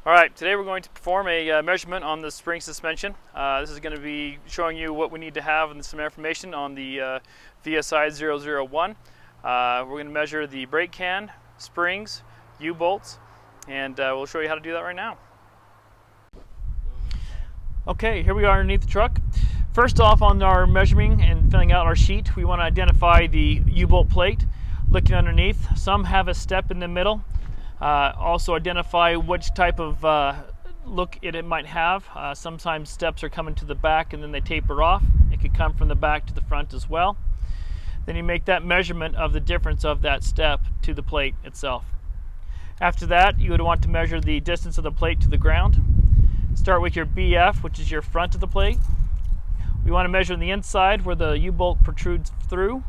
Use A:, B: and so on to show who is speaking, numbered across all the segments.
A: All right, today we're going to perform a measurement on the spring suspension. This is going to be showing you what we need to have and some information on the VSI 001. We're going to measure the brake can, springs, U-bolts, and we'll show you how to do that right now. Okay, here we are underneath the truck. First off, on our measuring and filling out our sheet, we want to identify the U-bolt plate. Looking underneath, some have a step in the middle. Also identify which type of look it might have. Sometimes steps are coming to the back and then they taper off. It could come from the back to the front as well. Then you make that measurement of the difference of that step to the plate itself. After that, you would want to measure the distance of the plate to the ground. Start with your BF, which is your front of the plate. We want to measure on the inside where the U-bolt protrudes through.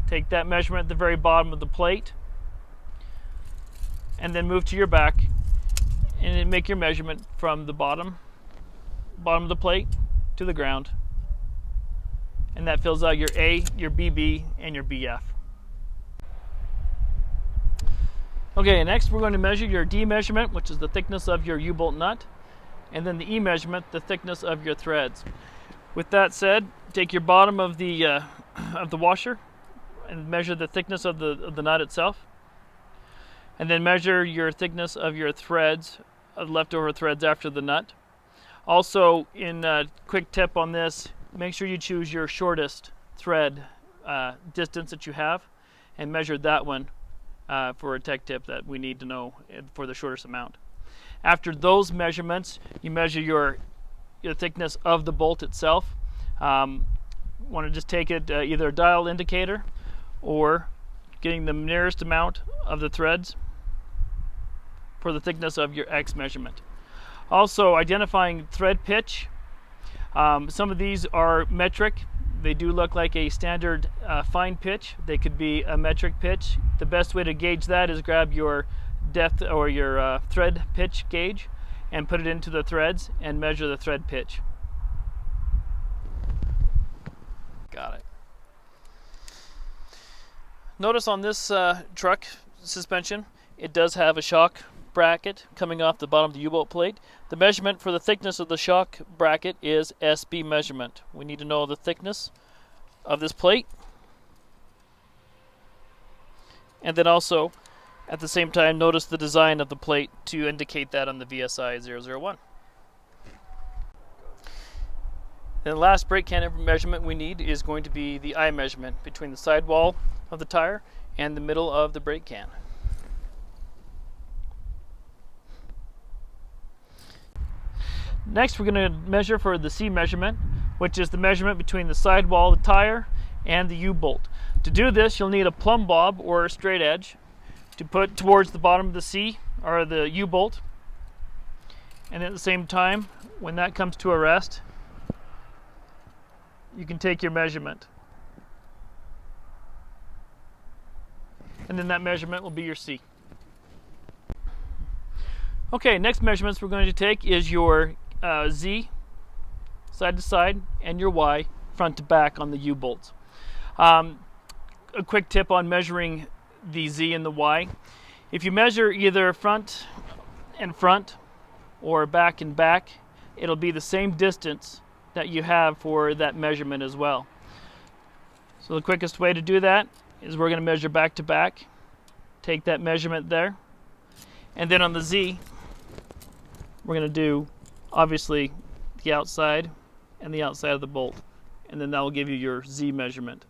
A: Take that measurement at the very bottom of the plate, and then move to your back and then make your measurement from the bottom of the plate to the ground. And that fills out your A, your BB, and your BF. Okay, next we're going to measure your D measurement, which is the thickness of your U-bolt nut, and then the E measurement, the thickness of your threads. With that said, take your bottom of the washer and measure the thickness of the nut itself. And then measure your thickness of your threads, leftover threads after the nut. Also, in a quick tip on this, make sure you choose your shortest thread distance that you have and measure that one for a tech tip that we need to know for the shortest amount. After those measurements, you measure your thickness of the bolt itself. Want to just take it either a dial indicator or getting the nearest amount of the threads for the thickness of your X measurement. Also, identifying thread pitch. Some of these are metric. They do look like a standard fine pitch. They could be a metric pitch. The best way to gauge that is grab your depth or your thread pitch gauge and put it into the threads and measure the thread pitch. Got it. Notice on this truck suspension, it does have a shock bracket coming off the bottom of the U-bolt plate. The measurement for the thickness of the shock bracket is SB measurement. We need to know the thickness of this plate. And then also, at the same time, notice the design of the plate to indicate that on the VSI 001. And the last brake can measurement we need is going to be the I measurement between the sidewall of the tire and the middle of the brake can. Next, we're going to measure for the C measurement, which is the measurement between the sidewall of the tire and the U-bolt. To do this, you'll need a plumb bob or a straight edge to put towards the bottom of the C or the U-bolt. And at the same time, when that comes to a rest, you can take your measurement. And then that measurement will be your C. Okay, next measurements we're going to take is your Z, side to side, and your Y, front to back on the U-bolts. A quick tip on measuring the Z and the Y. If you measure either front and front or back and back, it'll be the same distance that you have for that measurement as well. So the quickest way to do that is we're going to measure back to back, take that measurement there, and then on the Z we're going to do obviously the outside and the outside of the bolt, and then that will give you your Z measurement.